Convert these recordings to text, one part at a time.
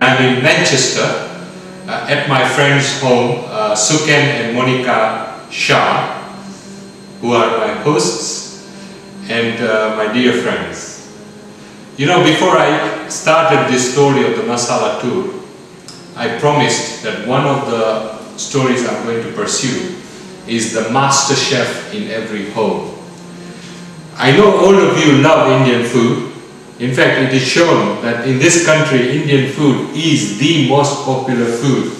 I'm in Manchester at my friend's home, Suken and Monica Shah, who are my hosts and my dear friends. You know, before I started this story of the Masala tour, I promised that one of the stories I'm going to pursue is the Masterchef in every home. I know all of you love Indian food. In fact, it is shown that in this country, Indian food is the most popular food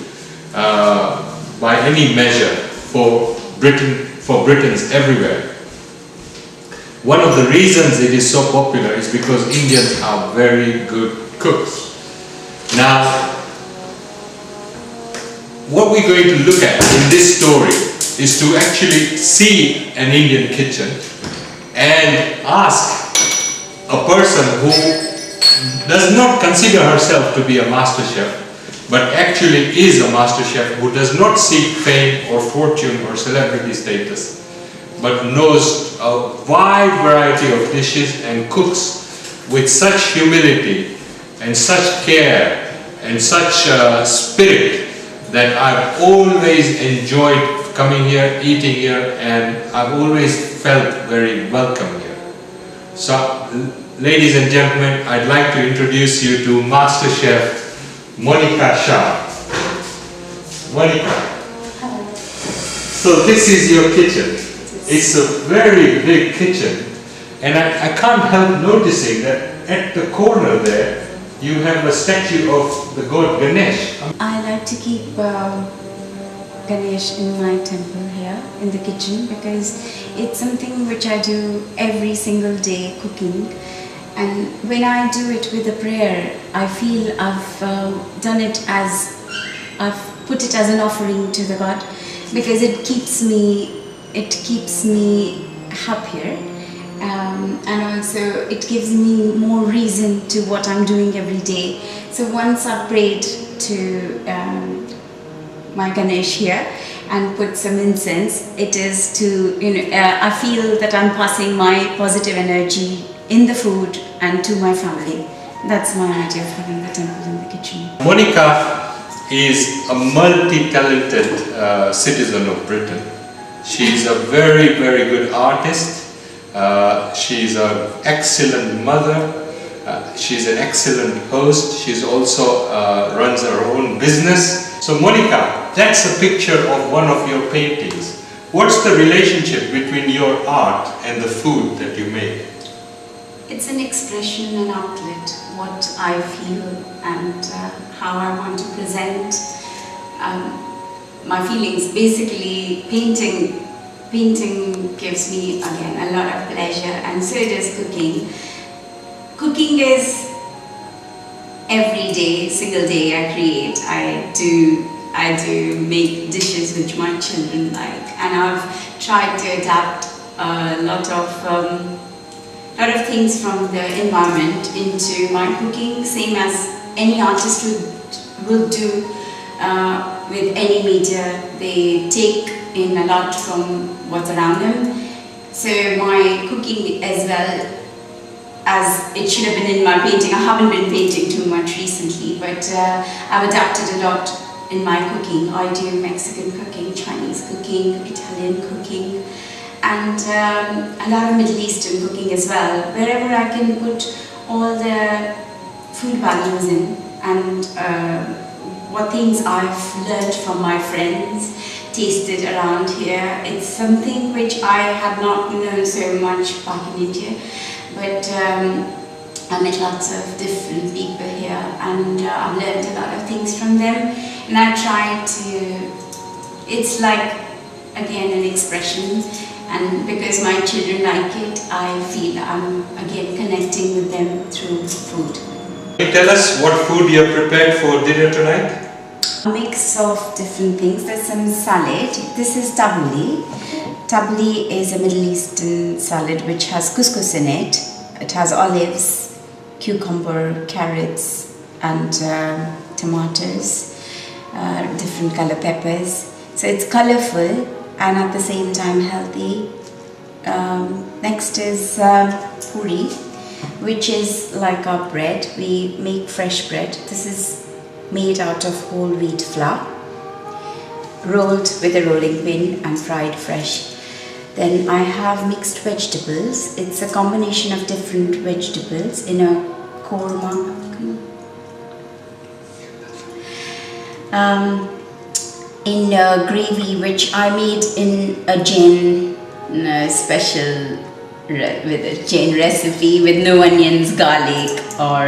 by any measure for Britons everywhere. One of the reasons it is so popular is because Indians are very good cooks. Now, what we're going to look at in this story is to actually see an Indian kitchen and ask a person who does not consider herself to be a master chef, but actually is a master chef, who does not seek fame or fortune or celebrity status, but knows a wide variety of dishes and cooks with such humility and such care and such spirit that I've always enjoyed coming here, eating here, and I've always felt very welcome here. So, ladies and gentlemen, I'd like to introduce you to Master Chef Monica Shah. Monica. Hello. So this is your kitchen. It's a very big kitchen, and I can't help noticing that at the corner there you have a statue of the god Ganesh. I like to keep Ganesh in my temple here in the kitchen because it's something which I do every single day, cooking. And when I do it with a prayer, I feel I've done it as, I've put it as an offering to the God, because it keeps me happier, and also it gives me more reason to what I'm doing every day. So once I've prayed to my Ganesh here and put some incense, it is to, I feel that I'm passing my positive energy in the food and to my family. That's my idea of having the temple in the kitchen. Monica is a multi-talented citizen of Britain. She's a very, very good artist. She's an excellent mother. She's an excellent host. She's also runs her own business. So Monica, that's a picture of one of your paintings. What's the relationship between your art and the food that you make? It's an expression, an outlet, what I feel and how I want to present my feelings. Basically, painting gives me, again, a lot of pleasure, and so does cooking. Cooking is every day, single day I create. I do make dishes which my children like, and I've tried to adapt a lot of things from the environment into my cooking, same as any artist would do with any media. They take in a lot from what's around them. So my cooking, as well as it should have been in my painting, I haven't been painting too much recently, but I've adapted a lot in my cooking. I do Mexican cooking, Chinese cooking, Italian cooking, and a lot of Middle Eastern cooking as well, wherever I can put all the food values in, and what things I've learned from my friends, tasted around here. It's something which I had not known so much back in India, but I met lots of different people here, and I've learned a lot of things from them, and I try to, it's like, again, an expression. And because my children like it, I feel I'm again connecting with them through food. Can you tell us what food you have prepared for dinner tonight? A mix of different things. There's some salad. This is tabbouleh. Tabbouleh is a Middle Eastern salad which has couscous in it. It has olives, cucumber, carrots, and tomatoes, different color peppers. So it's colorful and at the same time healthy. Next is puri, which is like our bread. We make fresh bread. This is made out of whole wheat flour, rolled with a rolling pin and fried fresh. Then I have mixed vegetables. It's a combination of different vegetables in a korma. In a gravy which I made in a Jain special with a Jain recipe with no onions, garlic or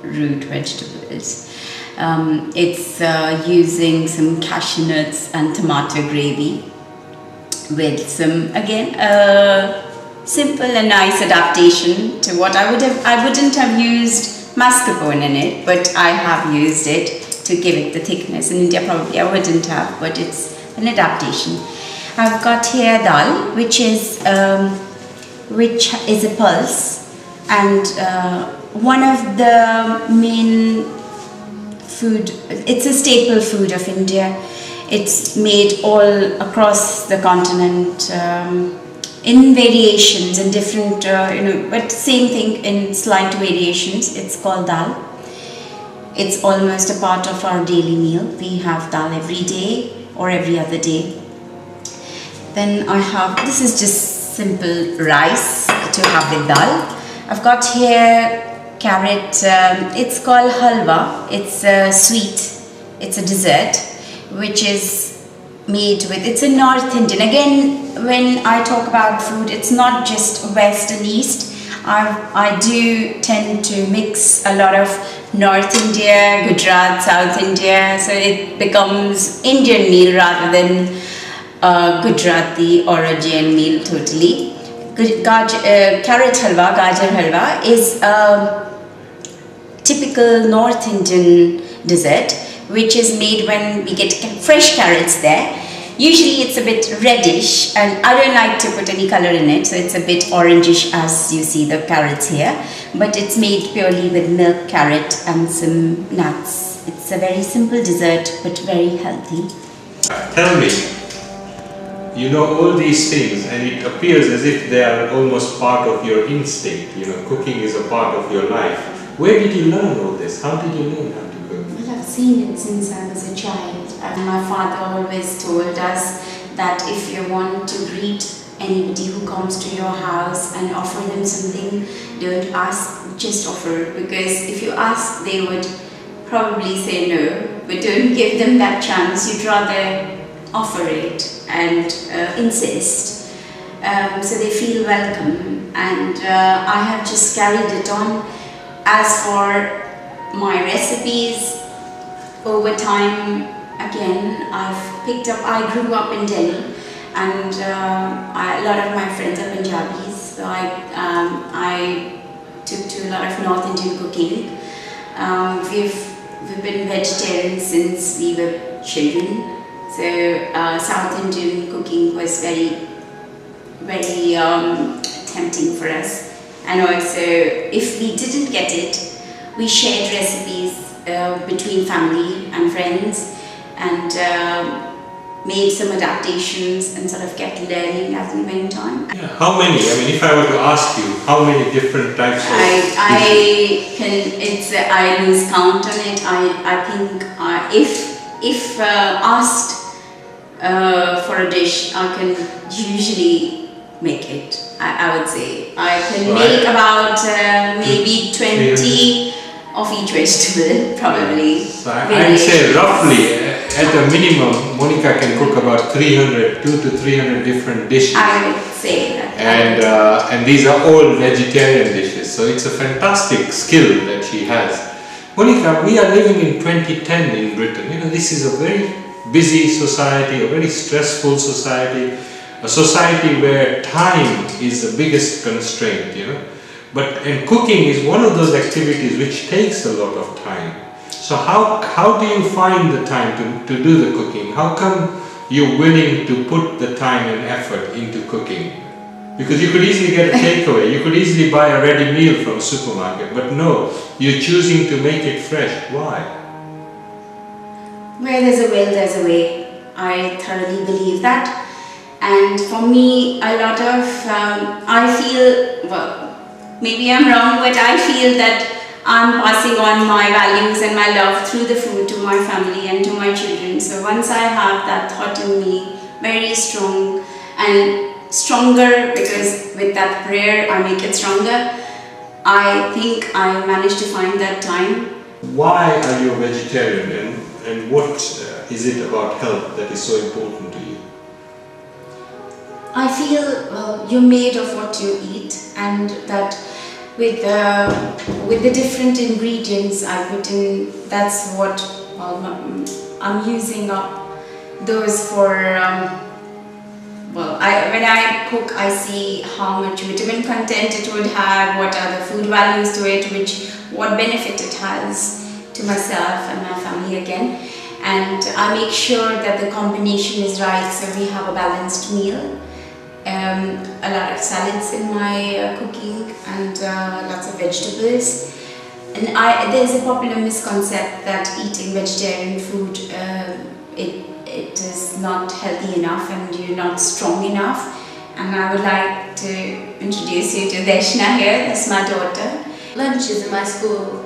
root vegetables. It's using some cashew nuts and tomato gravy with some, again, simple and nice adaptation to what I wouldn't have used mascarpone in it, but I have used it to give it the thickness. In India probably I wouldn't have, but it's an adaptation. I've got here dal, which is a pulse, and one of the main food, it's a staple food of India. It's made all across the continent in variations, in different, but same thing in slight variations. It's called dal. It's almost a part of our daily meal. We have dal every day or every other day. Then I have, this is just simple rice to have with dal. I've got here carrot, it's called halwa. It's sweet, it's a dessert which is made with, it's a North Indian. Again, when I talk about food, it's not just West and East. I do tend to mix a lot of North India, Gujarat, South India, so it becomes Indian meal rather than Gujarati or a Jain meal totally. Carrot halwa, gajar halwa is a typical North Indian dessert which is made when we get fresh carrots there. Usually it's a bit reddish and I don't like to put any color in it, so it's a bit orangish as you see the carrots here, but it's made purely with milk, carrot and some nuts. It's a very simple dessert but very healthy. Tell me, you know all these things and it appears as if they are almost part of your instinct, cooking is a part of your life. Where did you learn all this? How did you learn how to cook? Well, I've seen it since I was a child. My father always told us that if you want to greet anybody who comes to your house and offer them something, don't ask, just offer, because if you ask they would probably say no, but don't give them that chance. You'd rather offer it and insist, so they feel welcome, and I have just carried it on. As for my recipes, over time, again, I've picked up, I grew up in Delhi and a lot of my friends are Punjabis, so I took to a lot of North Indian cooking. We've been vegetarian since we were children, so South Indian cooking was very, very tempting for us. And also, if we didn't get it, we shared recipes between family and friends and made some adaptations and sort of kept learning as we went on. Yeah. How many? I mean, if I were to ask you, how many different types of I lose count on it. I think if asked for a dish, I can usually make it. I would say I can make about maybe 20 of each vegetable, probably. So I'd say roughly, at a minimum, Monica can cook about 200 to 300 different dishes. I would say that. And these are all vegetarian dishes, so it's a fantastic skill that she has. Monica, we are living in 2010 in Britain. This is a very busy society, a very stressful society. A society where time is the biggest constraint, and cooking is one of those activities which takes a lot of time. So how do you find the time to do the cooking? How come you're willing to put the time and effort into cooking? Because you could easily get a takeaway, you could easily buy a ready meal from a supermarket, but no, you're choosing to make it fresh. Why? Where there's a will, there's a way. I thoroughly believe that. And for me, a lot of, I feel, well, maybe I'm wrong, but I feel that I'm passing on my values and my love through the food to my family and to my children. So once I have that thought in me, very strong and stronger, because with that prayer I make it stronger, I think I managed to find that time. Why are you a vegetarian, and what is it about health that is so important to you? I feel you're made of what you eat, and that with the different ingredients I put in, that's what I'm using up those for. When I cook, I see how much vitamin content it would have, what are the food values to it, what benefit it has to myself and my family again, and I make sure that the combination is right, so we have a balanced meal. A lot of salads in my cooking, and lots of vegetables. And there's a popular misconception that eating vegetarian food it is not healthy enough and you're not strong enough. And I would like to introduce you to Deshna here. That's my daughter. Lunches in my school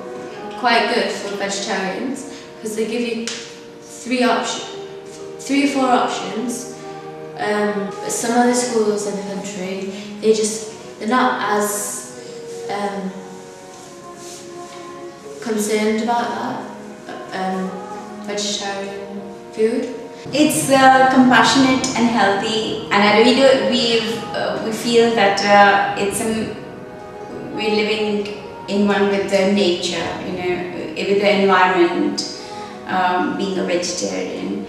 quite good for vegetarians because they give you three or four options. Some other schools in the country, they're not as concerned about that vegetarian food. It's compassionate and healthy, and we feel that we're living in one with the nature, with the environment. Being a vegetarian,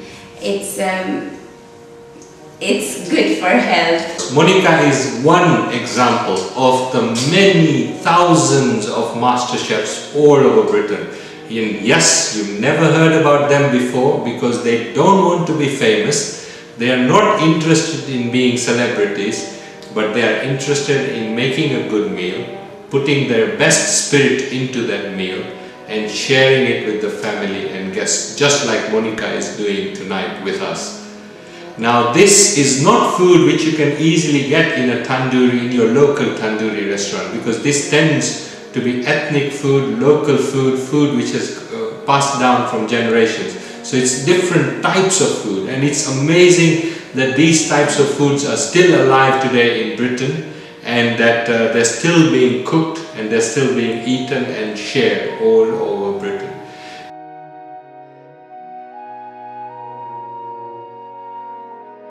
it's good for health. Monica is one example of the many thousands of Masterchefs all over Britain. And yes, you've never heard about them before because they don't want to be famous. They are not interested in being celebrities, but they are interested in making a good meal, putting their best spirit into that meal and sharing it with the family and guests, just like Monica is doing tonight with us. Now, this is not food which you can easily get in a tandoori, in your local tandoori restaurant, because this tends to be ethnic food, local food, food which has passed down from generations. So it's different types of food, and it's amazing that these types of foods are still alive today in Britain, and that they're still being cooked and they're still being eaten and shared all over